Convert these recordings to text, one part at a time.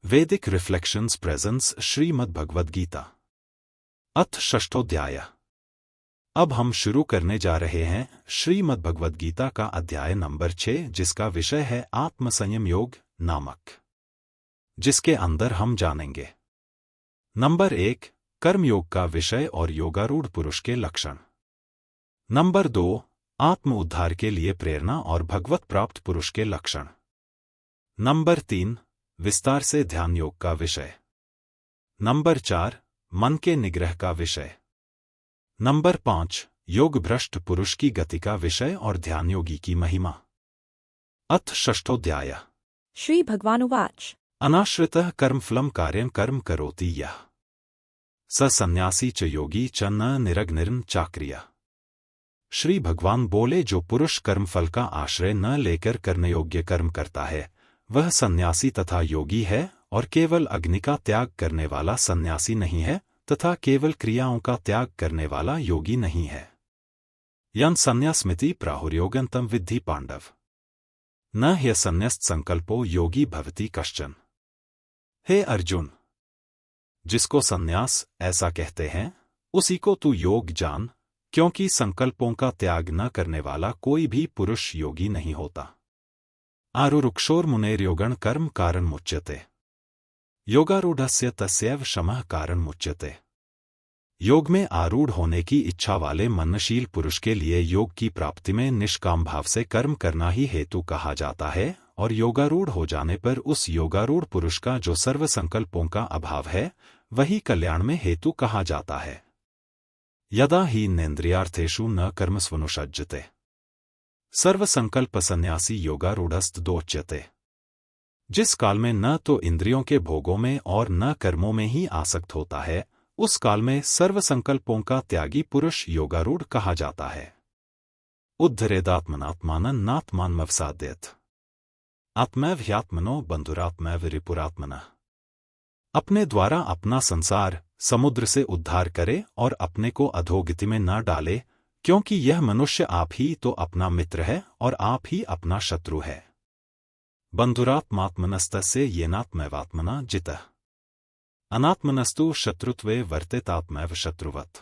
वैदिक reflections presence Shrimad Bhagavad Gita अथ षष्ठोध्याय। अब हम शुरू करने जा रहे हैं श्रीमद् भगवद गीता का अध्याय नंबर 6, जिसका विषय है आत्मसंयम योग नामक, जिसके अंदर हम जानेंगे नंबर 1 कर्मयोग का विषय और योगारूढ़ पुरुष के लक्षण, नंबर 2 आत्म उद्धार के लिए प्रेरणा और भगवत प्राप्त पुरुष के लक्षण, नंबर 3 विस्तार से ध्यान योग का विषय, नंबर 4 मन के निग्रह का विषय, नंबर 5 योग भ्रष्ट पुरुष की गति का विषय और ध्यान योगी की महिमा। अथ षष्ठोध्याय। श्री भगवानुवाच अनाश्रितः कर्मफलं कार्यं कर्म करोति यः स सन्यासी च योगी च न निरग्निर्न चाक्रिया। श्री भगवान बोले, जो पुरुष कर्मफल का आश्रय न लेकर करने योग्य कर्म करता है वह सन्यासी तथा योगी है, और केवल अग्नि का त्याग करने वाला सन्यासी नहीं है तथा केवल क्रियाओं का त्याग करने वाला योगी नहीं है। यन संन्यासमिति प्राहुर्योगंतम विद्धि पांडव न ह्यसन्यस्त संकल्पो योगी भवति कश्चन। हे अर्जुन, जिसको सन्यास ऐसा कहते हैं उसी को तू योग जान, क्योंकि संकल्पों का त्याग न करने वाला कोई भी पुरुष योगी नहीं होता। आरुरुक्षोर्मुनेर्योगण कर्म कारण मुच्यते योगारूढ़स्य तस्यैव शमः कारण मुच्यते। योग में आरूढ़ होने की इच्छा वाले मननशील पुरुष के लिए योग की प्राप्ति में निष्काम भाव से कर्म करना ही हेतु कहा जाता है, और योगारूढ़ हो जाने पर उस योगारूढ़ पुरुष का जो सर्व संकल्पों का अभाव है वही कल्याण में हेतु कहा जाता है। यदा हि नेन्द्रियार्थेषु न कर्मस्वनुषज्जते सर्व संकल्प सन्यासी योगारूढ़स्तदोच्यते। जिस काल में न तो इंद्रियों के भोगों में और न कर्मों में ही आसक्त होता है, उस काल में सर्व संकल्पों का त्यागी पुरुष योगारूढ़ कहा जाता है। उद्धरेदात्मनात्मानं नात्मानमवसादयेत् आत्मैव ह्यात्मनो बन्धुरात्मैव रिपुरात्मनः। अपने द्वारा अपना संसार समुद्र से उद्धार करे और अपने को अधोगति में न डाले, क्योंकि यह मनुष्य आप ही तो अपना मित्र है और आप ही अपना शत्रु है। बन्धुरात्मात्मनस्तस्य येनात्मैवात्मना जितः अनात्मनस्तु शत्रुत्वे वर्तेतात्मैव शत्रुवत्।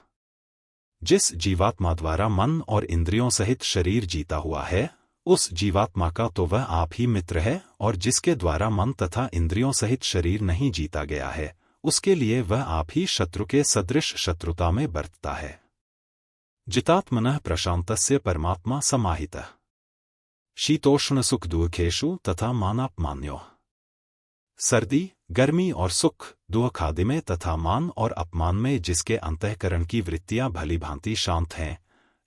जिस जीवात्मा द्वारा मन और इंद्रियों सहित शरीर जीता हुआ है उस जीवात्मा का तो वह आप ही मित्र है, और जिसके द्वारा मन तथा इंद्रियों सहित शरीर नहीं जीता गया है उसके लिए वह आप ही शत्रु के सदृश शत्रुता में बरतता है। जितात्मनः प्रशांतस्य परमात्मा समाहितः शीतोष्ण सुख दुखेषु तथा मानापमान्यो। सर्दी गर्मी और सुख दुख आदि में तथा मान और अपमान में जिसके अंतःकरण की वृत्तियां भली भांति शांत हैं,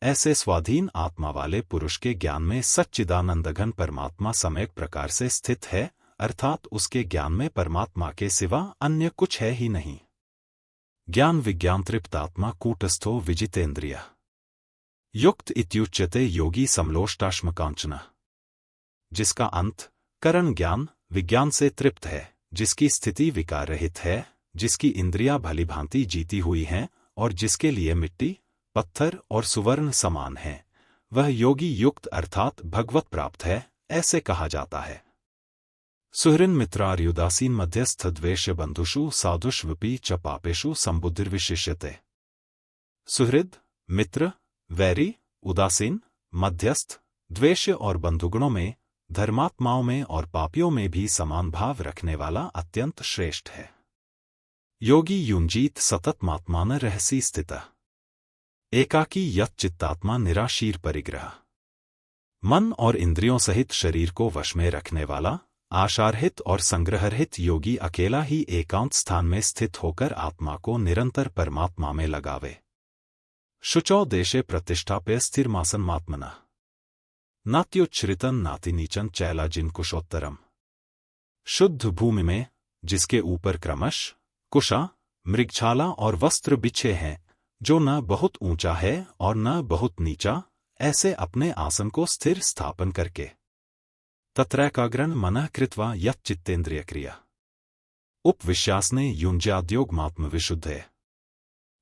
ऐसे स्वाधीन आत्मा वाले पुरुष के ज्ञान में सच्चिदानंदघन परमात्मा सम्यक प्रकार से स्थित है, अर्थात उसके ज्ञान में परमात्मा के सिवा अन्य कुछ है ही नहीं। ज्ञान विज्ञान तृप्तात्मा कूटस्थो विजितेन्द्रिय युक्त इत्युच्यते योगी समलोष्टाश्मकांचन। जिसका अंत करण ज्ञान विज्ञान से तृप्त है, जिसकी स्थिति विकार रहित है, जिसकी इंद्रियां भली भांति जीती हुई हैं और जिसके लिए मिट्टी पत्थर और सुवर्ण समान हैं, वह योगी युक्त अर्थात भगवत प्राप्त है, ऐसे कहा जाता है। सुहृन् मित्रार्युदासीन मध्यस्थ द्वेष बंधुषु साधुष्वपि च पापेषु संबुद्धिर्विशिष्यते। सुहृद मित्र वैरी उदासीन मध्यस्थ द्वेष और बंधुगुणों में, धर्मात्माओं में और पापियों में भी समान भाव रखने वाला अत्यंत श्रेष्ठ है। योगी युंजीत सततमात्मान रहसी स्थितः एकाकी यत् चित्तात्मा निराशीर परिग्रह। मन और इंद्रियों सहित शरीर को वश में रखने वाला आशारहित और संग्रहरहित योगी अकेला ही एकांत स्थान में स्थित होकर आत्मा को निरंतर परमात्मा में लगावे। शुचौ देशे प्रतिष्ठाप्य स्थिरमासनमात्मनः नात्युच्छ्रितं नाति नीचन चैलाजिन कुशोत्तरम। शुद्ध भूमि में जिसके ऊपर क्रमश कुशा मृगछाला और वस्त्र बिछे हैं, जो न बहुत ऊंचा है और न बहुत नीचा, ऐसे अपने आसन को स्थिर स्थापन करके तत्रैकाग्रं मनः कृत्वा यच्चित्तेन्द्रिय क्रिया उपविश्यासने युञ्ज्याद्योगमात्म विशुद्धे।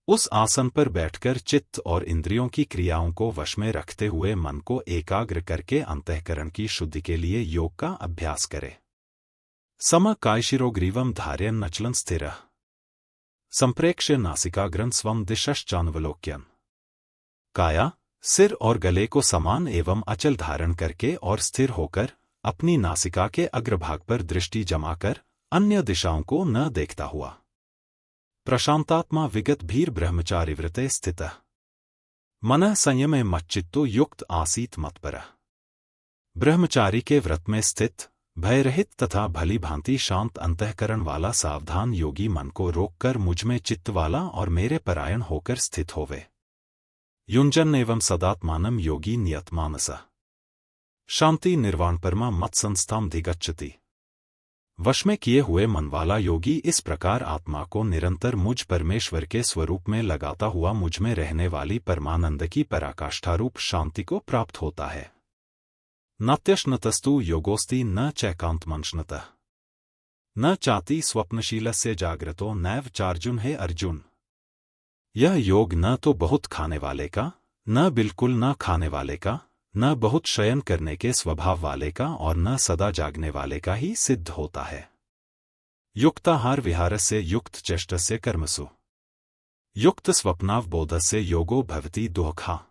उस आसन पर बैठकर चित्त और इंद्रियों की क्रियाओं को वश में रखते हुए मन को एकाग्र करके अंतःकरण की शुद्धि के लिए योग का अभ्यास करे। सम कायशिरोग्रीवम धार्यन नचलन स्थिरः संप्रेक्ष्य नासिकाग्रं स्वं दिशश्चान्वलोक्यन्। काया, सिर और गले को समान एवं अचल धारण करके और स्थिर होकर अपनी नासिका के अग्रभाग पर दृष्टि जमाकर अन्य दिशाओं को न देखता हुआ। प्रशांतात्मा विगत भीर ब्रह्मचारी व्रते स्थितः मनः संयमे मच्चित्तो युक्त आसीत मतपरः। ब्रह्मचारी के व्रत में स्थित भयरहित तथा भली भांति शांत अंतःकरण वाला सावधान योगी मन को रोककर मुझमें चित्त वाला और मेरे परायण होकर स्थित होवे। युंजन एवं सदात्मानम योगी नियतमानसः शांति निर्वाण परमा मत संस्थाम धिगच्छति। वश में किए हुए मन वाला योगी इस प्रकार आत्मा को निरंतर मुझ परमेश्वर के स्वरूप में लगाता हुआ मुझमें रहने वाली परमानंद की पराकाष्ठारूप शांति को प्राप्त होता है। नात्यश्नतस्तु योगोस्ति न चैकांतमंशनतः न चाति स्वप्नशीलस्य जाग्रतो नैव चार्जुन। हे अर्जुन, यह योग न तो बहुत खाने वाले का, न बिल्कुल न खाने वाले का, न बहुत शयन करने के स्वभाव वाले का और न सदा जागने वाले का ही सिद्ध होता है। युक्ताहार विहारस्य युक्त चेष्टस्य कर्मसु युक्त स्वप्नावबोधस्य योगो भवति दुःखा।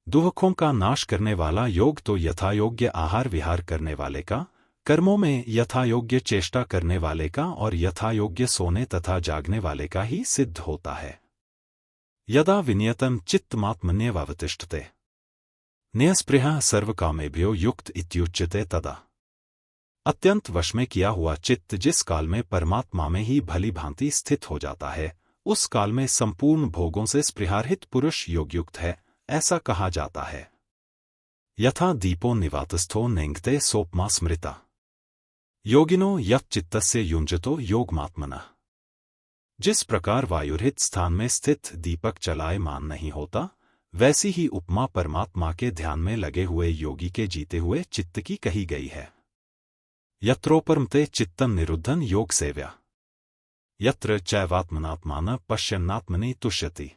दुःखों का नाश करने वाला योग तो यथायोग्य आहार विहार करने वाले का, कर्मों में यथायोग्य चेष्टा करने वाले का और यथायोग्य सोने तथा जागने वाले का ही सिद्ध होता है। यदा विनियतम चित्तमात्मन्येवावतिष्ठते न्यस्पृहः सर्वकामेभ्यो युक्त इत्युच्यते तदा। अत्यंत वश में किया हुआ चित्त जिस काल में परमात्मा में ही भली भांति स्थित हो जाता है, उस काल में संपूर्ण भोगों से स्पृहारहित पुरुष योगयुक्त है, ऐसा कहा जाता है। यथा दीपो निवातस्थो नेंगते सोपमा स्मृता योगिनो यच्चित्तस्य युञ्जतो योगमात्मनः। जिस प्रकार वायुरहित स्थान में स्थित दीपक चलायमान नहीं होता, वैसी ही उपमा परमात्मा के ध्यान में लगे हुए योगी के जीते हुए चित्त की कही गई है। यत्रोपरमते चित्तम निरुद्धन योग सेव्या यत्र चैवात्मनात्मान पश्यन्नात्मनि तुष्यति।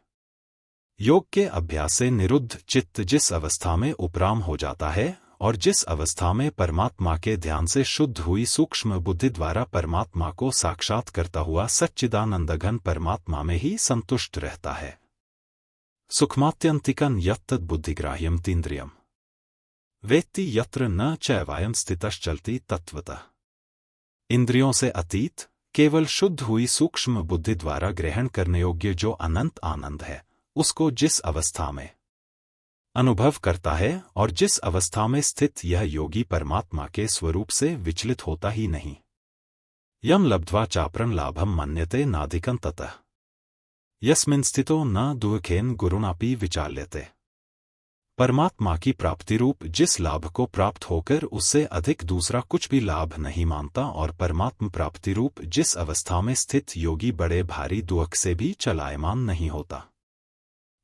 योग के अभ्यास से निरुद्ध चित्त जिस अवस्था में उपराम हो जाता है और जिस अवस्था में परमात्मा के ध्यान से शुद्ध हुई सूक्ष्म बुद्धि द्वारा परमात्मा को साक्षात करता हुआ सच्चिदानंदघन परमात्मा में ही संतुष्ट रहता है। सुखमात्यंतिकं यत्तद् बुद्धिग्राह्यं तीन्द्रियम् वेत्ति यत्र न चैवायं स्थितश्चलति तत्वतः। इंद्रियों से अतीत केवल शुद्ध हुई सूक्ष्म बुद्धि द्वारा ग्रहण करने योग्य जो अनंत आनंद है, उसको जिस अवस्था में अनुभव करता है और जिस अवस्था में स्थित यह योगी परमात्मा के स्वरूप से विचलित होता ही नहीं। यम लब्ध्वा चापरं लाभं मन्यते नाधिकं ततः यस्मिन् स्थितो न दुःखेन गुरुणापि विचाल्यते। परमात्मा की प्राप्ति रूप जिस लाभ को प्राप्त होकर उससे अधिक दूसरा कुछ भी लाभ नहीं मानता और परमात्म प्राप्ति रूप जिस अवस्था में स्थित योगी बड़े भारी दुख से भी चलायमान नहीं होता।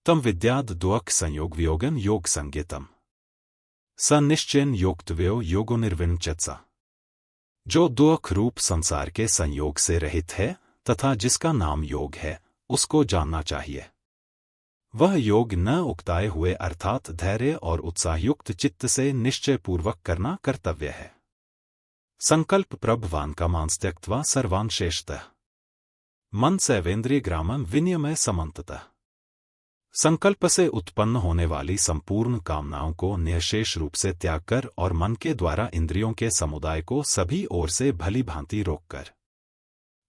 तम विद्याद दुख संयोग वियोगन योग संज्ञितम स निश्चयन योक्तव्यो योगो निर्विण्चत्सा। जो दुख रूप संसार के संयोग से रहित है तथा जिसका नाम योग है, उसको जानना चाहिए। वह योग न उकताए हुए अर्थात धैर्य और उत्साहयुक्त चित्त से निश्चय पूर्वक करना कर्तव्य है। संकल्प प्रभवान का मांस त्यक्त्वा सर्वान शेषतः मन सैवेन्द्रिय ग्रामं विनियमय समन्ततः। संकल्प से उत्पन्न होने वाली संपूर्ण कामनाओं को निःशेष रूप से त्याग कर और मन के द्वारा इंद्रियों के समुदाय को सभी ओर से भली भांति रोककर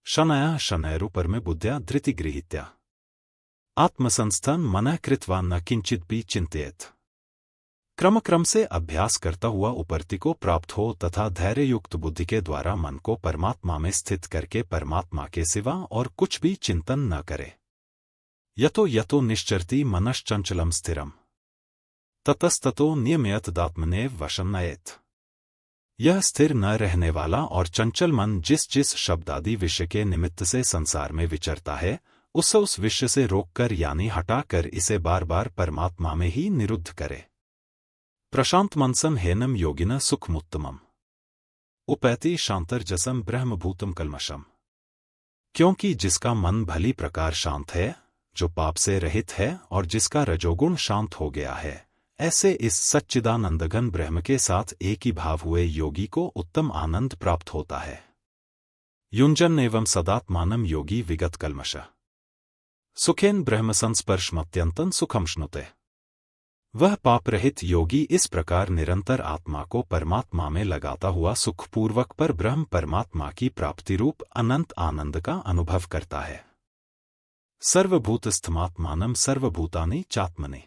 शनया शनैरुपर में बुद्ध्या धृति गृहीत्या आत्मसंस्थन मनः कृत्वा न किंचिदपि चिंतयेत्। क्रम क्रम से अभ्यास करता हुआ उपरति को प्राप्त हो तथा धैर्य युक्त बुद्धि के द्वारा मन को परमात्मा में स्थित करके परमात्मा के सिवा और कुछ भी चिंतन न करे। यतो यतो निश्चरति मनश्चंचलम स्थिरम ततस्ततो नियमयत दात्मनेव वशं नयेत्। यह स्थिर न रहने वाला और चंचल मन जिस जिस शब्दादि विषय के निमित्त से संसार में विचरता है, उस विषय से रोककर यानी हटाकर इसे बार बार परमात्मा में ही निरुद्ध करे। प्रशांत मनसम हेनम योगिन सुखमुत्तमम उपैति शांतरजसम ब्रह्मभूतम कल्मषम। क्योंकि जिसका मन भली प्रकार शांत है, जो पाप से रहित है और जिसका रजोगुण शांत हो गया है, ऐसे इस सच्चिदानंदघन ब्रह्म के साथ एक ही भाव हुए योगी को उत्तम आनंद प्राप्त होता है। युञ्जन एवं सदात्मानं योगी विगत कल्मष सुखेन ब्रह्मसंस्पर्शमत्यंतं सुखम श्नुते। वह पाप रहित योगी इस प्रकार निरंतर आत्मा को परमात्मा में लगाता हुआ सुखपूर्वक पर ब्रह्म परमात्मा की प्राप्ति रूप अनंत आनंद का अनुभव करता है। सर्वभूतस्थमात्मानं सर्वभूतानि चात्मनि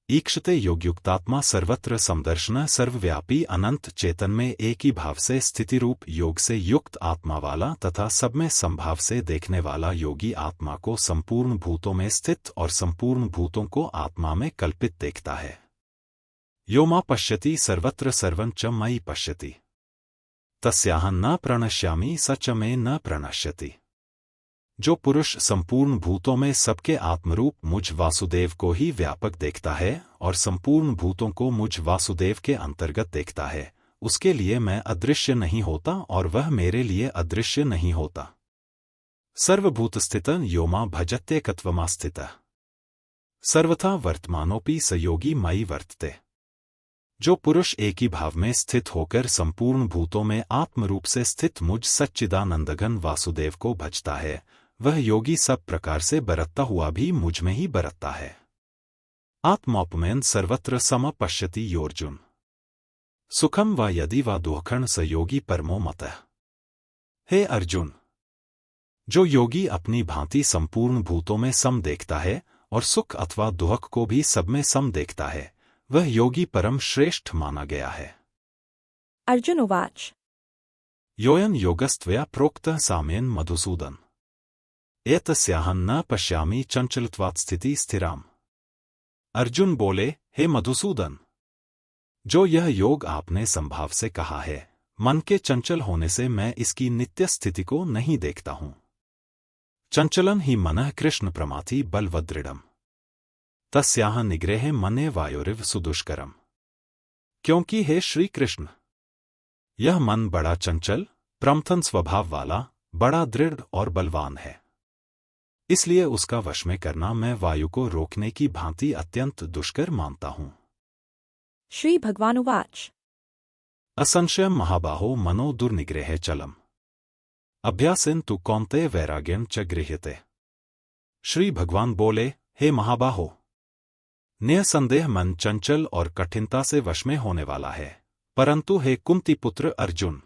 ईक्षते योगयुक्तात्मा सर्वत्र समदर्शन सर्वव्यापी अनंत चेतन में एक ही भाव से स्थिति रूप योग से युक्त आत्मा वाला तथा सब में संभाव से देखने वाला योगी आत्मा को संपूर्ण भूतों में स्थित और संपूर्ण भूतों को आत्मा में कल्पित देखता है। यो मा पश्यति सर्वत्र सर्वं च मयि पश्यति तस्याहं न प्रणश्यामि स च मे न प्रणश्यति। जो पुरुष संपूर्ण भूतों में सबके आत्मरूप मुझ वासुदेव को ही व्यापक देखता है और संपूर्ण भूतों को मुझ वासुदेव के अंतर्गत देखता है, उसके लिए मैं अदृश्य नहीं होता और वह मेरे लिए अदृश्य नहीं होता। सर्वभूतस्थितं यो मां भजत्येकत्वमास्थितः सर्वथा वर्तमानोऽपि स योगी मयि वर्तते। जो पुरुष एक ही भाव में स्थित होकर संपूर्ण भूतों में आत्मरूप से स्थित मुझ सच्चिदानंदघन वासुदेव को भजता है, वह योगी सब प्रकार से बरतता हुआ भी मुझ में ही बरतता है। आत्मौपमेन सर्वत्र सम पश्यति योर्जुन सुखम व यदि व दुःखं स योगी परमो मतः। हे अर्जुन, जो योगी अपनी भांति संपूर्ण भूतों में सम देखता है और सुख अथवा दुःख को भी सब में सम देखता है, वह योगी परम श्रेष्ठ माना गया है। अर्जुन उवाच योऽयं योगस्त्वया प्रोक्तः साम्येन मधुसूदन एतस्याहं न पश्यामि चंचलत्वात् स्थिति स्थिराम। अर्जुन बोले, हे मधुसूदन, जो यह योग आपने संभाव से कहा है, मन के चंचल होने से मैं इसकी नित्य स्थिति को नहीं देखता हूं। चंचलन ही मनः कृष्ण प्रमाथि बलवदृढ़म् तस्याह निग्रहे मने वायोरिव सुदुष्करम। क्योंकि हे श्री कृष्ण, यह मन बड़ा चंचल प्रमथन स्वभाव वाला, बड़ा दृढ़ और बलवान है, इसलिए उसका वश में करना मैं वायु को रोकने की भांति अत्यंत दुष्कर मानता हूं। श्री भगवान उवाच असंशयं महाबाहो मनो दुर्निग्रहे चलम अभ्यासेन तु कौन्तेय वैराग्यं च गृह्यते। श्री भगवान बोले, हे महाबाहो, निःसंदेह मन चंचल और कठिनता से वश में होने वाला है, परंतु हे कुंती पुत्र अर्जुन,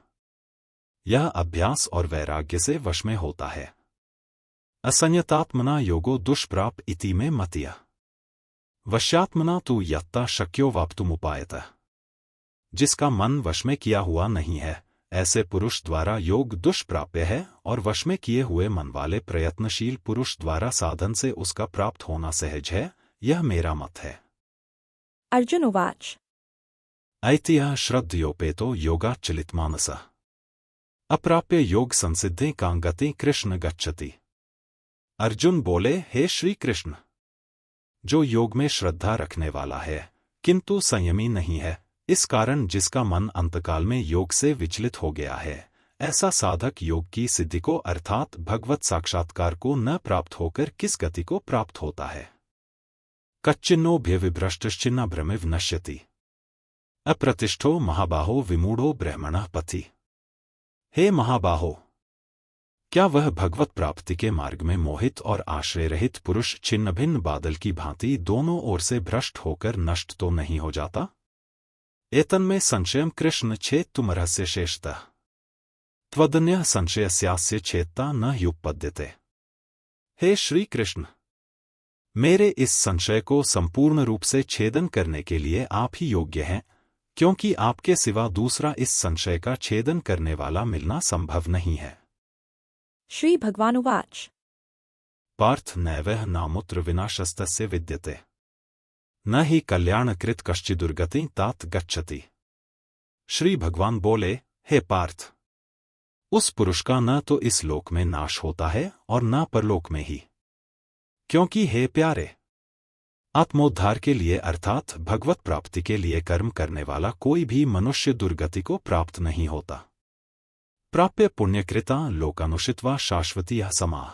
यह अभ्यास और वैराग्य से वश में होता है। असंयतात्मना योगो दुष्प्राप इति में मतिया वश्यात्मना तु यत्ता शक्यो वाप्तुमुपायतः। जिसका मन वश में किया हुआ नहीं है, ऐसे पुरुष द्वारा योग दुष्प्राप्य है और वश में किए हुए मन वाले प्रयत्नशील पुरुष द्वारा साधन से उसका प्राप्त होना सहज है। यह मेरा मत है। अर्जुन उवाच ऐतिह्य श्रद्धयोपेतो योगाच्चलितमानसः अप्राप्य योग संसिद्धे कां गति कृष्ण गच्छति। अर्जुन बोले, हे श्री कृष्ण, जो योग में श्रद्धा रखने वाला है किंतु संयमी नहीं है, इस कारण जिसका मन अंतकाल में योग से विचलित हो गया है, ऐसा साधक योग की सिद्धि को अर्थात भगवत साक्षात्कार को न प्राप्त होकर किस गति को प्राप्त होता है। कच्चिन्नो भ्यविभ्रष्टश्चिन्ना भ्रमिव नश्यति अप्रतिष्ठो महाबाहो विमूढ़ो ब्रह्मणः पथि। हे महाबाहो, क्या वह भगवत प्राप्ति के मार्ग में मोहित और आश्रय रहित पुरुष छिन्न भिन्न बादल की भांति दोनों ओर से भ्रष्ट होकर नष्ट तो नहीं हो जाता? एतन्मे संशयं कृष्ण छेत्तुम रहस्य शेषतः त्वदन्यः संशयस्यास्य छेत्ता न ह्युपपद्यते। हे श्री कृष्ण, मेरे इस संशय को संपूर्ण रूप से छेदन करने के लिए आप ही योग्य हैं, क्योंकि आपके सिवा दूसरा इस संशय का छेदन करने वाला मिलना संभव नहीं है। श्री भगवान उवाच पार्थ नैवः नामुत्र विनाशस्तस्य विद्यते न ही कल्याणकृत कश्चिदुर्गति तात गच्छति। श्री भगवान बोले, हे पार्थ, उस पुरुष का न तो इस लोक में नाश होता है और न परलोक में ही, क्योंकि हे प्यारे, आत्मोद्धार के लिए अर्थात भगवत प्राप्ति के लिए कर्म करने वाला कोई भी मनुष्य दुर्गति को प्राप्त नहीं होता। प्राप्य पुण्यकृता लोकानुषित्वा शाश्वती समाः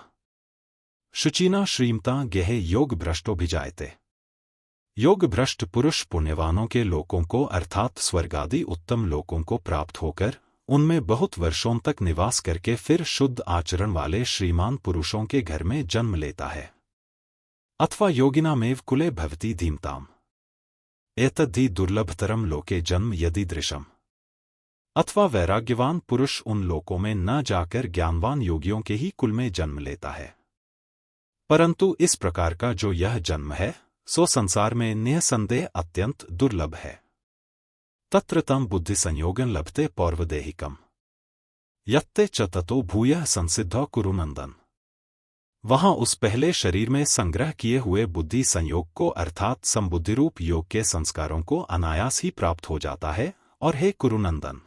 शुचिना श्रीमता गेहे योग भ्रष्टोभिजायते। योग भ्रष्ट पुरुष पुण्यवानों के लोकों को अर्थात स्वर्गादि उत्तम लोकों को प्राप्त होकर उनमें बहुत वर्षों तक निवास करके फिर शुद्ध आचरण वाले श्रीमान पुरुषों के घर में जन्म लेता है। अथवा योगिनामेव कुले भवति धीमताम एतद्धि दुर्लभतरम लोके जन्म यदि दृशम। अथवा वैराग्यवान पुरुष उन लोकों में न जाकर ज्ञानवान योगियों के ही कुल में जन्म लेता है। परंतु इस प्रकार का जो यह जन्म है सो संसार में निःसंदेह अत्यंत दुर्लभ है। तत्र तम बुद्धि संयोगन लभते पौर्वदेहिकम यत्ते च ततो भूयः संसिद्धौ कुरु नंदन। वहां उस पहले शरीर में संग्रह किए हुए बुद्धि संयोग को अर्थात संबुद्धिरूप योग के संस्कारों को अनायास ही प्राप्त हो जाता है और हे कुरुनंदन,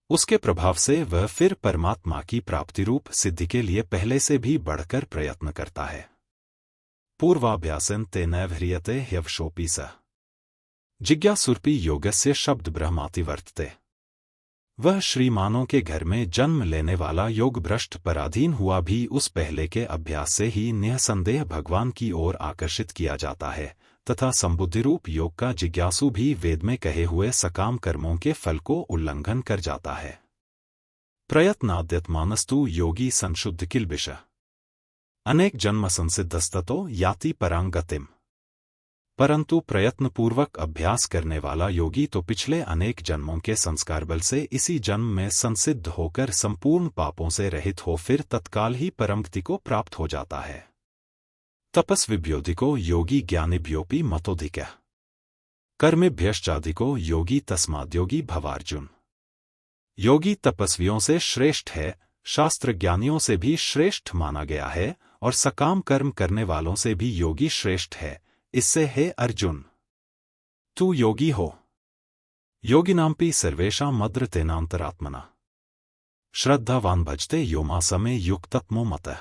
उसके प्रभाव से वह फिर परमात्मा की प्राप्ति रूप सिद्धि के लिए पहले से भी बढ़कर प्रयत्न करता है। पूर्वाभ्यासन तेनैव ह्रियते ह्यवशोऽपि सः जिज्ञासुरपि योगस्य शब्द ब्रह्माति वर्तते। वह श्रीमानों के घर में जन्म लेने वाला योग भ्रष्ट पराधीन हुआ भी उस पहले के अभ्यास से ही निःसंदेह भगवान की ओर आकर्षित किया जाता है तथा संबुद्धिरूप योग का जिज्ञासु भी वेद में कहे हुए सकाम कर्मों के फल को उल्लंघन कर जाता है। प्रयत्नाद्यतमानस्तु योगी संशुद्ध किल्बिष अनेक जन्म संसिद्धस्ततो याति परां गतिम्। परंतु प्रयत्नपूर्वक अभ्यास करने वाला योगी तो पिछले अनेक जन्मों के संस्कार बल से इसी जन्म में संसिद्ध होकर संपूर्ण पापों से रहित हो फिर तत्काल ही परमगति को प्राप्त हो जाता है। तपस्विभ्योधिको योगी ज्ञानिभ्योऽपि मतोधिकः कर्मिभ्यश्चाधिको योगी तस्माद्योगी भवार्जुन। योगी तपस्वियों से श्रेष्ठ है, शास्त्र ज्ञानियों से भी श्रेष्ठ माना गया है और सकाम कर्म करने वालों से भी योगी श्रेष्ठ है। इससे हे अर्जुन, तू योगी हो। योगिनांपि सर्वेषां मद्रतेनांतरात्मना श्रद्धावान भजते यो मासमे युक्ततमो मतः।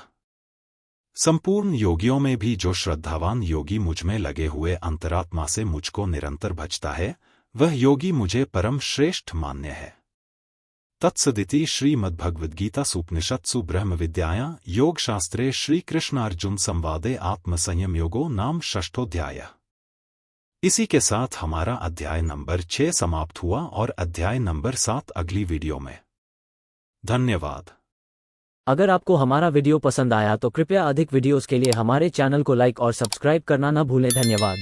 संपूर्ण योगियों में भी जो श्रद्धावान योगी मुझ में लगे हुए अंतरात्मा से मुझको निरंतर भजता है वह योगी मुझे परम श्रेष्ठ मान्य है। तत्सदिति श्रीमद्भगवद्गीतासूपनिषत्सु ब्रह्मविद्यायां योगशास्त्रे श्रीकृष्णार्जुन संवादे आत्मसंयम योगो नाम षष्ठोऽध्यायः। इसी के साथ हमारा अध्याय नंबर 6 समाप्त हुआ और अध्याय नंबर 7 अगली वीडियो में। धन्यवाद। अगर आपको हमारा वीडियो पसंद आया तो कृपया अधिक वीडियोस के लिए हमारे चैनल को लाइक और सब्सक्राइब करना न भूलें। धन्यवाद।